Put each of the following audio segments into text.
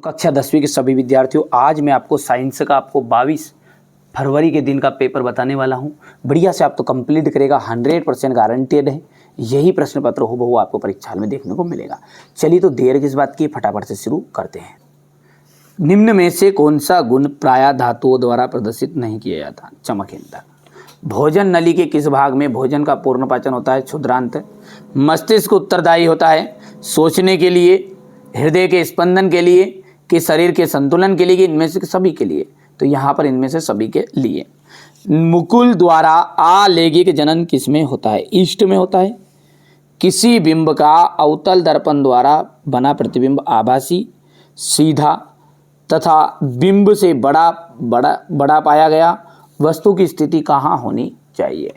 कक्षा 10वीं के सभी विद्यार्थियों, आज मैं आपको साइंस का आपको 22 फरवरी के दिन का पेपर बताने वाला हूं। बढ़िया से आप तो कंप्लीट करेगा, 100% गारंटेड है। यही प्रश्न पत्र हूबहू आपको परीक्षा हॉल में देखने को मिलेगा। चलिए तो देर किस बात की, फटाफट से शुरू करते हैं। निम्न में से कौन सा गुण प्रायः धातुओं द्वारा प्रदर्शित नहीं किया जाता? चमकेंद्र। भोजन नली के किस भाग में भोजन का पूर्ण पाचन होता है? क्षुद्रांत। मस्तिष्क उत्तरदायी होता है सोचने के लिए, हृदय के स्पंदन के लिए, कि शरीर के संतुलन के लिए, कि इनमें से सभी के लिए? तो यहाँ पर इनमें से सभी के लिए। मुकुल द्वारा आलैंगिक जनन किसमें होता है? ईस्ट में होता है। किसी बिंब का अवतल दर्पण द्वारा बना प्रतिबिंब आभासी, सीधा तथा बिंब से बड़ा पाया गया वस्तु की स्थिति कहाँ होनी चाहिए?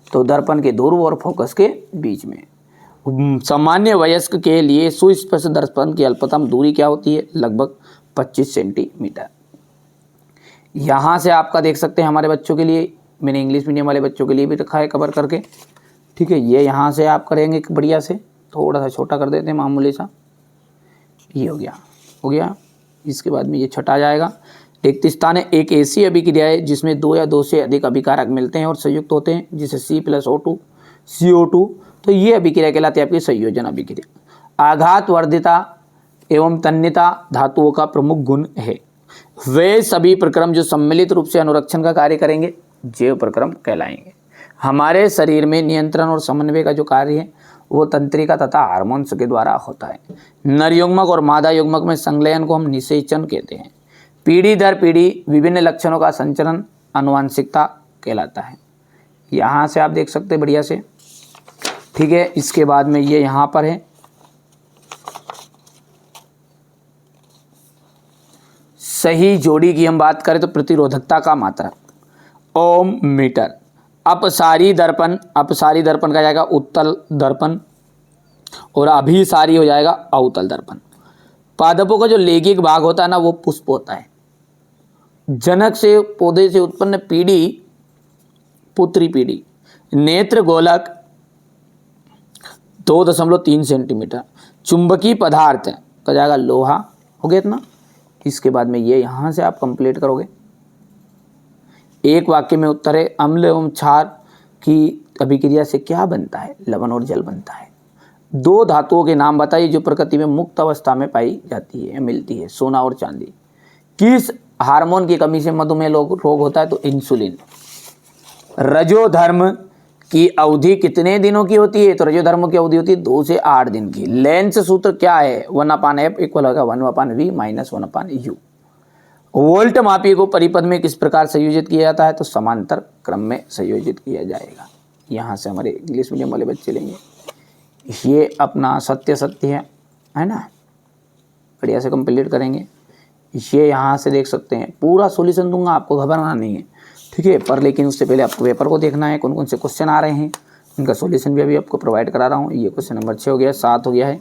तो दर्पण के ध्रुव और फोकस के बीच में। सामान्य वयस्क के लिए सुस्पष्ट दर्पण की अल्पतम दूरी क्या होती है? लगभग 25 सेंटीमीटर। यहाँ से आपका देख सकते हैं हमारे बच्चों के लिए, मैंने इंग्लिश मीडियम वाले बच्चों के लिए भी रखा है कवर करके, ठीक है। ये यहाँ से आप करेंगे बढ़िया से, थोड़ा सा छोटा कर देते हैं मामूली सा, ये हो गया। इसके बाद में ये छटा जाएगा। रिक्त स्थान है, एक ऐसी अभिक्रिया है जिसमें 2 या 2 से अधिक अभिकारक मिलते हैं और संयुक्त होते हैं, जिसे C+O2 CO2, तो ये अभिक्रिया कहलाती है आपकी संयोजन अभिक्रिया। आघात वर्धिता एवं तन्यता धातुओं का प्रमुख गुण है। वे सभी प्रक्रम जो सम्मिलित रूप से अनुरक्षण का कार्य करेंगे जैव प्रक्रम कहलाएंगे। हमारे शरीर में नियंत्रण और समन्वय का जो कार्य है वो तंत्रिका तथा हार्मोन्स के द्वारा होता है। नर युग्मक और मादा युग्मक में संलयन को हम निषेचन कहते हैं। पीढ़ी दर पीढ़ी विभिन्न लक्षणों का संचरण आनुवंशिकता कहलाता है। यहाँ से आप देख सकते हैं बढ़िया से, ठीक है। इसके बाद में ये यहाँ पर है सही जोड़ी की हम बात करें तो प्रतिरोधकता का मात्रक ओम मीटर। अपसारी दर्पण का जाएगा उत्तल दर्पण और अभिसारी हो जाएगा अवतल दर्पण। पादपों का जो लैंगिक भाग होता है ना वो पुष्प होता है। जनक से पौधे से उत्पन्न पीढ़ी पुत्री पीढ़ी। नेत्र गोलक 2.3 सेंटीमीटर। चुंबकीय पदार्थ का जाएगा लोहा, हो गया इतना। इसके बाद में ये यहाँ से आप कंप्लीट करोगे। एक वाक्य में उत्तर है, अम्ल एवं क्षार की अभिक्रिया से क्या बनता है? लवण और जल बनता है। 2 धातुओं के नाम बताइए जो प्रकृति में मुक्त अवस्था में पाई जाती है, मिलती है, सोना और चांदी। किस हार्मोन की कमी से मधुमेह रोग होता है? तो इंसुलिन। रजोधर्म की अवधि कितने दिनों की होती है? तो रजोधर्म की अवधि होती है 2 से 8 दिन की। लेंस सूत्र क्या है? 1/f इक्वल होगा 1/v माइनस 1/u। वोल्ट मापी को परिपथ में किस प्रकार संयोजित किया जाता है? तो समांतर क्रम में संयोजित किया जाएगा। यहाँ से हमारे इंग्लिश मीडियम वाले बच्चे लेंगे। ये अपना सत्य है ना, बढ़िया से कंप्लीट करेंगे। ये यहाँ से देख सकते हैं, पूरा सॉल्यूशन दूंगा, आपको घबराना नहीं है, ठीक है। पर लेकिन उससे पहले आपको पेपर को देखना है, कौन कौन से क्वेश्चन आ रहे हैं, उनका सॉल्यूशन भी अभी आपको प्रोवाइड करा रहा हूँ। ये क्वेश्चन नंबर 6 हो गया, 7 हो गया है,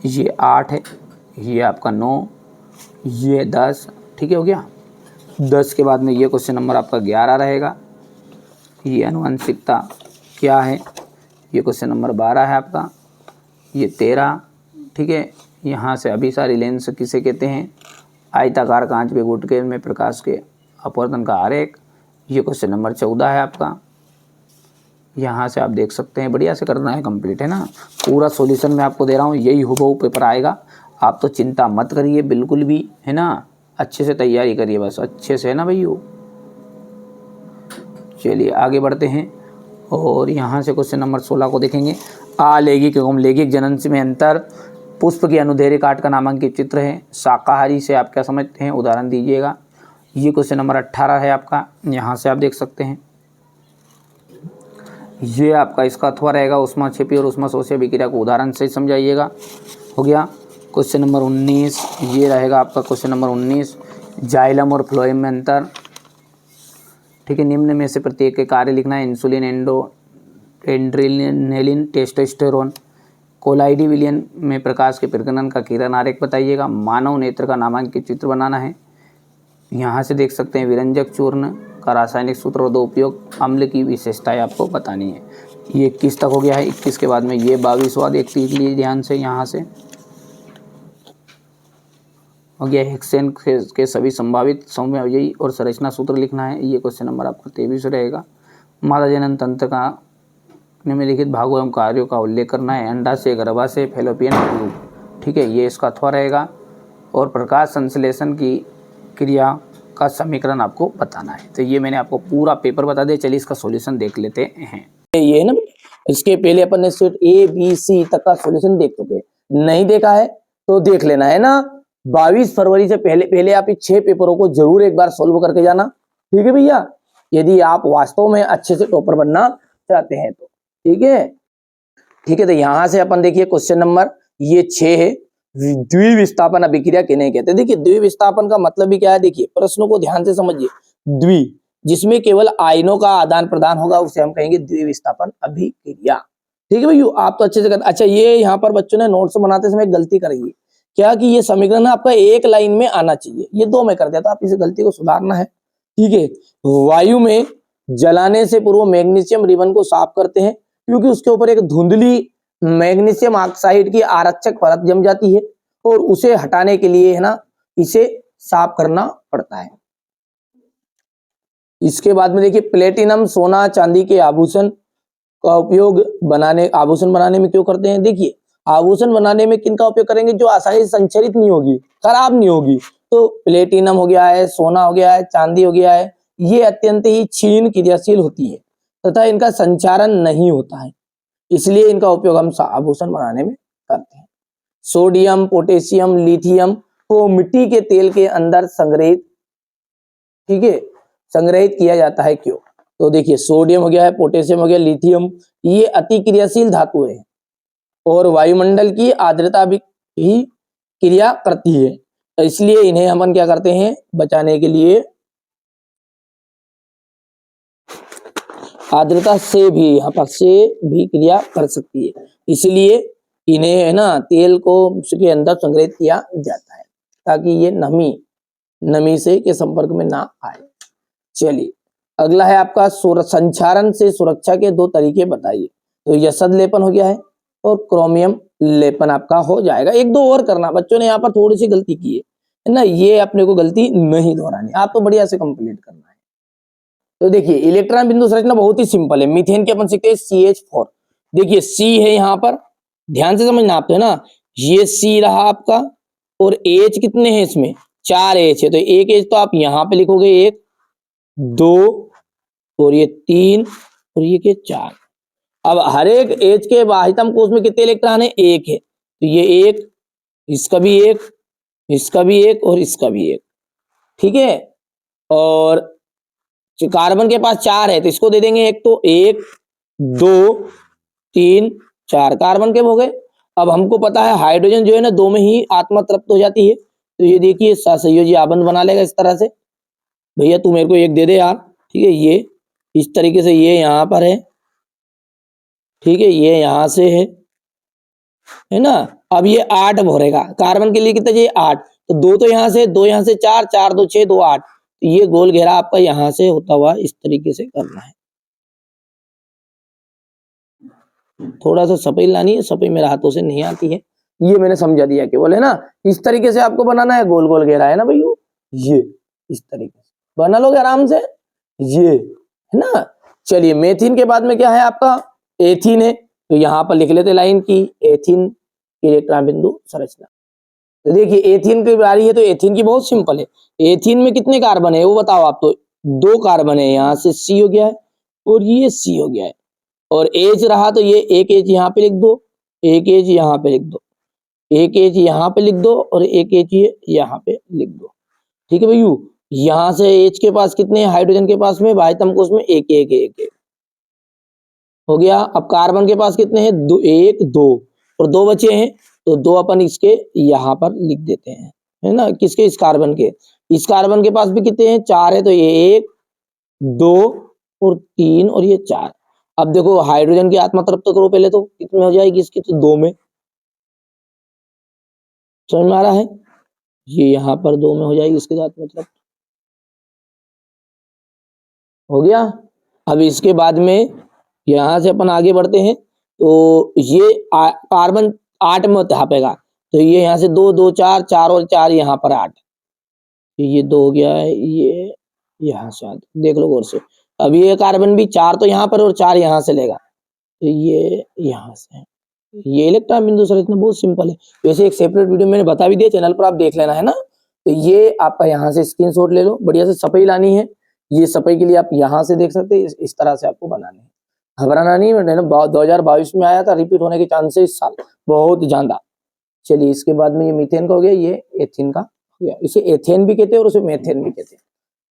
ये 8 है, ये आपका 9, ये 10, ठीक है, हो गया। 10 के बाद में ये क्वेश्चन नंबर आपका 11 रहेगा। ये आनुवंशिकता क्या है? ये क्वेश्चन नंबर 12 है आपका। ये 13, ठीक है। यहाँ से अभिसारी लेंस किसे कहते हैं? आयताकार कांच के गुटके में प्रकाश के अपवर्तन का आरेख। ये क्वेश्चन नंबर 14 है आपका। यहाँ से आप देख सकते हैं, बढ़िया से करना है, कंप्लीट है ना। पूरा सॉल्यूशन मैं आपको दे रहा हूँ, यही हूबहू पेपर आएगा। आप तो चिंता मत करिए बिल्कुल भी, है ना। अच्छे से तैयारी करिए बस, अच्छे से, है ना भैया। चलिए आगे बढ़ते हैं और यहाँ से क्वेश्चन नंबर 16 को देखेंगे। अलैंगिक एवं लैंगिक जनन में अंतर। पुष्प के अनुदैर्घ्य काट का नामांकित चित्र है। शाकाहारी से आप क्या समझते हैं? उदाहरण दीजिएगा। ये क्वेश्चन नंबर 18 है आपका। यहाँ से आप देख सकते हैं, ये आपका इसका अथवा रहेगा, उष्मा छिपी और उष्मा शोषी अभिक्रिया को उदाहरण से समझाइएगा। हो गया। क्वेश्चन नंबर 19 ये रहेगा आपका। क्वेश्चन नंबर 19 जाइलम और फ्लोएम में अंतर, ठीक है। निम्न में से प्रत्येक के कार्य लिखना है। Insulin, adrenaline, testosterone. कोलाइडी विलियन में प्रकाश के प्रकीर्णन का किरण आरेख बताइएगा। मानव नेत्र का नामांकित चित्र बनाना है। यहाँ से देख सकते हैं विरंजक चूर्ण का रासायनिक सूत्र और 2 उपयोग। अम्ल की विशेषताएं आपको बतानी है। ये 21 तक हो गया है। 21 के बाद में ये 22वां देखते लीजिए ध्यान से यहाँ से। हो गया। हेक्सेन के सभी संभावित समव्ययी और संरचना सूत्र लिखना है। ये क्वेश्चन नंबर आपका 23 रहेगा। मादा जनन तंत्र का निम्नलिखित भागों एवं कार्यों का उल्लेख करना है। अंडाशय, गर्भाशय, फैलोपियन ट्यूब, ठीक है, ये इसका अथवा रहेगा। और प्रकाश संश्लेषण की क्रिया का समीकरण आपको बताना है। तो ये मैंने आपको पूरा पेपर बता दिया। चलिए इसका सॉल्यूशन देख लेते हैं। ये है ना, इसके पहले अपन ने सेट ए बी सी तक का सॉल्यूशन देख चुके, नहीं देखा है तो देख लेना है ना। 22 फरवरी से पहले आप इस 6 पेपरों को जरूर एक बार सॉल्व करके जाना, ठीक है भैया, यदि आप वास्तव में अच्छे से टॉपर बनना चाहते हैं तो। ठीक है, ठीक है। तो यहां से अपन देखिए क्वेश्चन नंबर ये 6 है। द्विविस्थापन अभिक्रिया किन्हें कहते हैं? देखिए द्विविस्थापन का मतलब भी क्या है, देखिए प्रश्नों को ध्यान से समझिए। द्वि जिसमें केवल आयनों का आदान प्रदान होगा उसे हम कहेंगे द्विविस्थापन अभिक्रिया। ठीक है भैया, आप तो अच्छे से अच्छा, ये यहाँ पर बच्चों ने नोट्स बनाते समय गलती करी है क्या कि ये समीकरण आपका एक लाइन में आना चाहिए, ये 2 में कर दिया, तो आप इस गलती को सुधारना है। ठीक है, वायु में जलाने से पूर्व मैग्नीशियम रिबन को साफ करते हैं क्योंकि उसके ऊपर एक धुंधली मैग्नीशियम ऑक्साइड की आरक्षक परत जम जाती है और उसे हटाने के लिए है ना इसे साफ करना पड़ता है। इसके बाद में देखिए प्लेटिनम, सोना, चांदी के आभूषण का उपयोग आभूषण बनाने में क्यों करते हैं? देखिए आभूषण बनाने में किनका उपयोग करेंगे? जो आसानी से संचरित नहीं होगी, खराब नहीं होगी। तो प्लेटिनम हो गया है, सोना हो गया है, चांदी हो गया है, ये अत्यंत ही क्षीण क्रियाशील होती है तथा इनका संचारण नहीं होता है, इसलिए इनका उपयोग हम आभूषण बनाने में करते हैं। सोडियम, पोटेशियम, लिथियम को मिट्टी के तेल के अंदर संग्रहित, ठीक है, संग्रहित किया जाता है क्यों? तो देखिए सोडियम हो गया है, पोटेशियम हो गया, लिथियम, ये अति क्रियाशील धातु है और वायुमंडल की आर्द्रता भी ही क्रिया करती है, तो इसलिए इन्हें हम क्या करते हैं? बचाने के लिए आर्द्रता से भी यहाँ पर से भी क्रिया कर सकती है, इसलिए इन्हें है ना तेल को उसके अंदर संग्रहित किया जाता है ताकि ये नमी से के संपर्क में ना आए। चलिए अगला है आपका संचारण से सुरक्षा के 2 तरीके बताइए। तो यसद लेपन हो गया है और क्रोमियम लेपन आपका हो जाएगा। 1-2 और करना, बच्चों ने यहाँ पर थोड़ी सी गलती की है ना, ये अपने को गलती नहीं दोहरानी, आप तो बढ़िया से कंप्लीट करना है। तो देखिए इलेक्ट्रॉन बिंदु संरचना बहुत ही सिंपल है। मीथेन की अपन सीखते हैं CH4। देखिए C है यहाँ पर, ध्यान से समझना आप, तो है ना, ये C रहा आपका और H कितने हैं इसमें? 4 H है, तो एक H तो आप यहाँ पे लिखोगे 1 2 और ये 3 और ये क्या 4। अब हर एक H के बाह्यतम कोश में कितने इलेक्ट्रॉन है? 1 है, तो ये 1, इसका भी 1, इसका भी 1 और इसका भी 1, ठीक है। और कार्बन के पास 4 है तो इसको दे देंगे 1, तो 1 2 3 4 कार्बन के हो गए। अब हमको पता है हाइड्रोजन जो है ना 2 में ही आत्मा तृप्त हो जाती है, तो ये देखिए सहसंयोजी आबंध बना लेगा इस तरह से। भैया तू मेरे को 1 दे दे यार, ठीक है, ये इस तरीके से ये यहाँ पर है, ठीक है, ये यहाँ से है ना। अब ये 8 भरेगा, कार्बन के लिए कितना चाहिए? 8, तो 2 तो यहाँ से, 2 यहाँ से 4, 4 2 6 2 8, तो ये गोल घेरा आपका यहाँ से होता हुआ इस तरीके से करना है। थोड़ा सा सफाई लानी है, सफाई मेरे हाथों से नहीं आती है, ये मैंने समझा दिया केवल, है ना। इस तरीके से आपको बनाना है, गोल गोल घेरा, है ना भैया, ये इस तरीके से बना लोगे आराम से, ये है ना। चलिए मेथिन के बाद में क्या है आपका? एथिन है, तो यहाँ पर लिख लेते लाइन की एथिन इलेक्ट्रॉन बिंदु संरचना। तो देखिए एथिन की बारी है, तो एथिन की बहुत सिंपल है। एथिन में कितने कार्बन है वो बताओ आप? तो 2 कार्बन है, यहाँ से C हो गया है और ये C हो गया है, और H रहा तो ये एक H यहाँ पे लिख दो, एक H यहाँ पे लिख दो, एक H यहाँ पे लिख दो और एक H यहाँ पे लिख दो, ठीक है भैया। यहाँ से H के पास कितने हाइड्रोजन के पास में बाह्यतम कोश में? एक हो गया। अब कार्बन के पास कितने हैं? 1 2 और 2 बचे हैं, तो 2 अपन इसके यहाँ पर लिख देते हैं, है ना। किसके? इस कार्बन के। इस कार्बन के पास भी कितने हैं? 4 है, तो ये 1 2 और 3 और ये 4। अब देखो हाइड्रोजन की आत्मा तृप्त करो पहले, तो कितने हो जाएगी इसकी? तो 2 में, समझ में आ रहा है? ये यहाँ पर 2 में हो जाएगी इसके साथ, मतलब हो गया। अब इसके बाद में यहां से अपन आगे बढ़ते हैं, तो ये कार्बन 8 में छापेगा, तो ये यहाँ से 2 2 4 4 और 4 यहाँ पर 8, ये 2 हो गया है, ये यहाँ से 8 देख लो गौर से। अब ये कार्बन भी 4 तो यहाँ पर और 4 यहाँ से लेगा, तो ये यहाँ से ये इलेक्ट्रॉन बिंदु संरचना बहुत सिंपल है। वैसे एक सेपरेट वीडियो मैंने बता भी दिया, चैनल पर आप देख लेना है ना। तो ये आपका यहाँ से स्क्रीनशॉट ले लो, बढ़िया से सफाई लानी है। ये सफाई के लिए आप यहाँ से देख सकते हैं, इस तरह से आपको बनानी है, घबराना नहीं है। 2022 में आया था, रिपीट होने के चांसेस इस साल बहुत ज्यादा। चलिए इसके बाद में ये मीथेन का हो गया, ये एथेन का हो गया। इसे एथेन भी कहते हैं और उसे मेथेन भी कहते हैं।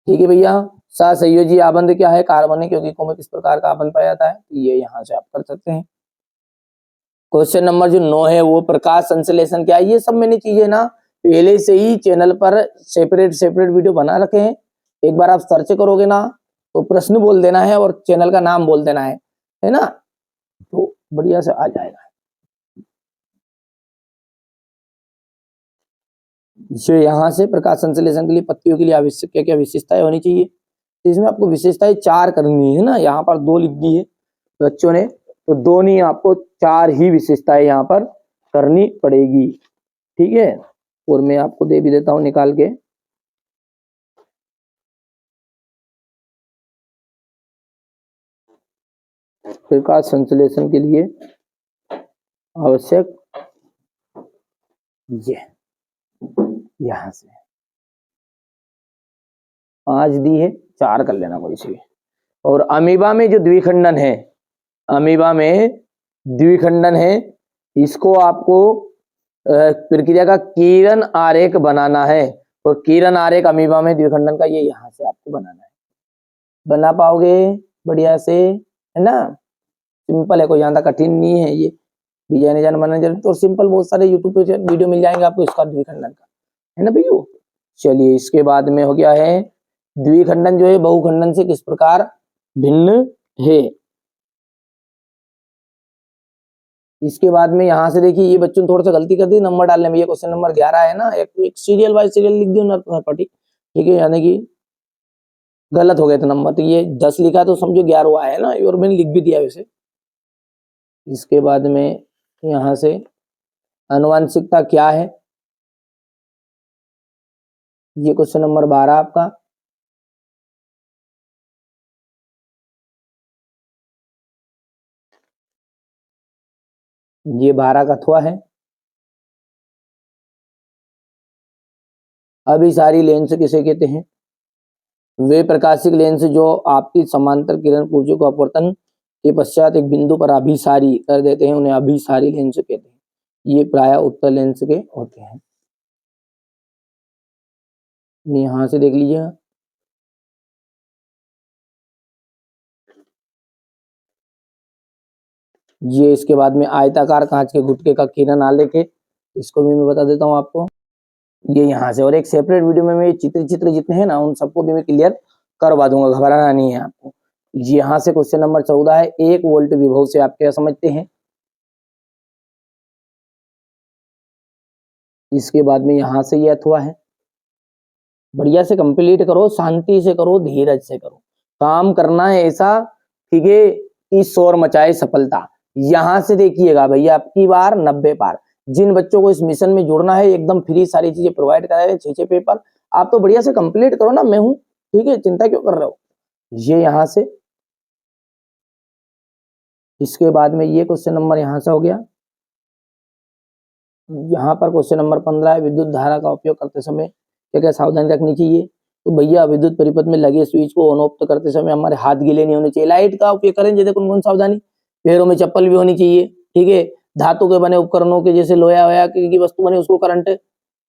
ठीक है भैया, सहसंयोजी आबंध क्या है? कार्बन है, क्योंकि किस प्रकार का आबंध पाया जाता है, ये यहाँ से आप कर सकते हैं। क्वेश्चन नंबर जो 9 है वो प्रकाश संश्लेषण क्या है? ये सब मैंने चीजें ना पहले से ही चैनल पर सेपरेट वीडियो बना रखे हैं। एक बार आप सर्च करोगे ना तो प्रश्न बोल देना है और चैनल का नाम बोल देना है ना, तो बढ़िया से आ जाएगा। जो यहाँ से प्रकाश संश्लेषण के लिए पत्तियों के लिए आवश्यक क्या क्या विशेषताएं होनी चाहिए, तो इसमें आपको विशेषताएं 4 करनी है ना। यहाँ पर 2 लिख दी है बच्चों ने, तो 2 नहीं, आपको 4 ही विशेषताएं यहाँ पर करनी पड़ेगी। ठीक है, और मैं आपको दे भी देता हूं निकाल के। प्रकाश संश्लेषण के लिए आवश्यक ये यहां से 5 दी है, 4 कर लेना कोई सी। और अमीबा में जो द्विखंडन है, अमीबा में द्विखंडन है, इसको आपको प्रक्रिया का किरण आरेख बनाना है। और किरण आरेख अमीबा में द्विखंडन का ये यहाँ से आपको बनाना है। बना पाओगे बढ़िया से, है ना? सिंपल है, कोई ज्यादा कठिन नहीं है। ये डिजाइन मैनेजर तो सिंपल, बहुत सारे यूट्यूब पे वीडियो मिल जाएंगे आपको इसका द्विखंडन का, है ना भैया। चलिए इसके बाद में हो गया है द्विखंडन जो है बहुखंडन से किस प्रकार भिन्न है। इसके बाद में यहाँ से देखिए, ये बच्चों ने थोड़ा सा गलती कर दी नंबर डालने में। ये क्वेश्चन नंबर 11 है ना, एक सीरियल बाय सीरियल लिख दिया, ठीक है, यानी कि गलत हो गया था नंबर। तो ये 10 लिखा तो समझो 11 है ना, और मैंने लिख भी दिया वैसे। इसके बाद में यहाँ से आनुवांशिकता क्या है, ये क्वेश्चन नंबर 12 आपका। ये 12 का थोड़ा है। अभिसारी लेंस किसे कहते हैं? वे प्रकाशिक लेंस जो आपकी समांतर किरण पुंजों को अपवर्तन के पश्चात एक बिंदु पर अभिसारी कर देते हैं, उन्हें अभिसारी लेंस कहते हैं। ये प्राय उत्तल लेंस के होते हैं। यहां से देख लीजिएगा, ये इसके बाद में आयताकार कांच के गुटके का किरण आलेख है, इसको भी मैं बता देता हूं आपको। ये यहाँ से, और एक सेपरेट वीडियो में मैं चित्र जितने हैं ना उन सबको भी मैं क्लियर करवा दूंगा, घबराना नहीं है आपको। यहाँ से क्वेश्चन नंबर 14 है, 1 वोल्ट विभव से आप क्या समझते हैं? इसके बाद में यहाँ से ये अथवा है, बढ़िया से कंप्लीट करो, शांति से करो, धीरज से करो, काम करना है ऐसा, ठीक है, इस शोर मचाए सफलता। यहाँ से देखिएगा भैया, आपकी बार 90 पार। जिन बच्चों को इस मिशन में जुड़ना है, एकदम फ्री सारी चीजें प्रोवाइड करा रहे हैं, 6 पेपर आप तो बढ़िया से कंप्लीट करो ना, मैं हूं, ठीक है, चिंता क्यों कर रहे हो। ये यहाँ से, इसके बाद में ये क्वेश्चन नंबर यहाँ से हो गया। यहाँ पर क्वेश्चन नंबर 15 है, विद्युत धारा का उपयोग करते समय क्या क्या सावधानी रखनी चाहिए? तो भैया विद्युत परिपथ में लगे स्विच को ऑन ऑफ करते समय हमारे हाथ गीले नहीं होने चाहिए। लाइट का उपयोग करें जैसे कौन कौन सावधानी, पैरों में चप्पल भी होनी चाहिए, ठीक है। धातु के बने उपकरणों के जैसे लोहा वोया की वस्तु बने उसको करंट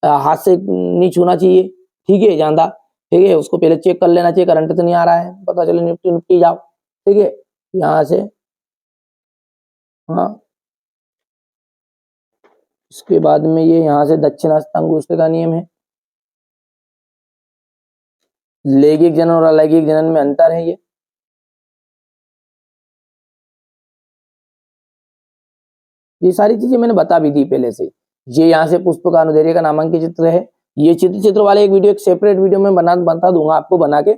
हाथ से नहीं छूना चाहिए, ठीक है, ज्यादा, ठीक है। उसको पहले चेक कर लेना चाहिए, करंट तो नहीं आ रहा है, पता चले निपटी निपटी जाओ, ठीक है। यहाँ से हाँ, इसके बाद में ये यहाँ से दक्षिणास्थ अंगुष्ठ का नियम है। लैंगिक जनन और अलैंगिक जनन में अंतर है। ये सारी चीजें मैंने बता भी दी पहले से। ये यहाँ से पुष्प का अनुदैर्ध्य का नामांकित चित्र है। ये चित्र वाले एक वीडियो, एक सेपरेट वीडियो में बता दूंगा आपको, बना के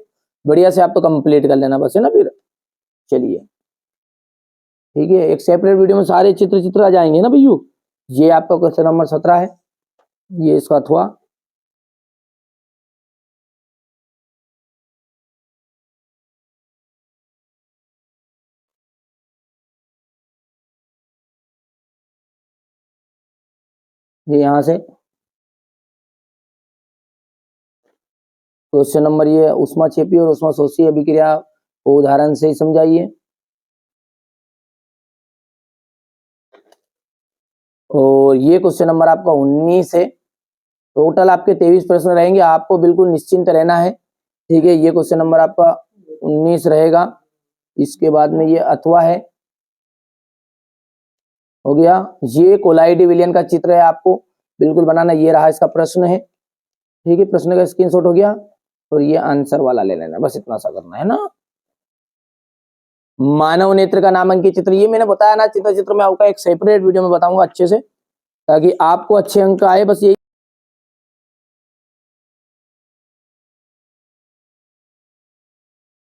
बढ़िया से आप तो कंप्लीट कर लेना बस, है ना। फिर चलिए ठीक है, एक सेपरेट वीडियो में सारे चित्र आ जाएंगे ना भैया। ये आपका क्वेश्चन नंबर 17 है। ये इसका अथवा, ये यहां से क्वेश्चन नंबर ये ऊष्माक्षेपी और ऊष्माशोषी अभिक्रिया को उदाहरण से ही समझाइए। और ये क्वेश्चन नंबर आपका 19 है। टोटल आपके 23 प्रश्न रहेंगे, आपको बिल्कुल निश्चिंत रहना है, ठीक है। ये क्वेश्चन नंबर आपका 19 रहेगा। इसके बाद में ये अथवा है, हो गया। ये कोलाइडी विलयन का चित्र है, आपको बिल्कुल बनाना। ये रहा इसका प्रश्न है, ठीक है। प्रश्न का स्क्रीनशॉट हो गया और ये आंसर वाला ले लेना, बस इतना सा करना है ना। मानव नेत्र का नामांकित चित्र, ये मैंने बताया ना, चित्र में आपका एक सेपरेट वीडियो में बताऊंगा अच्छे से, ताकि आपको अच्छे अंक आए, बस यही।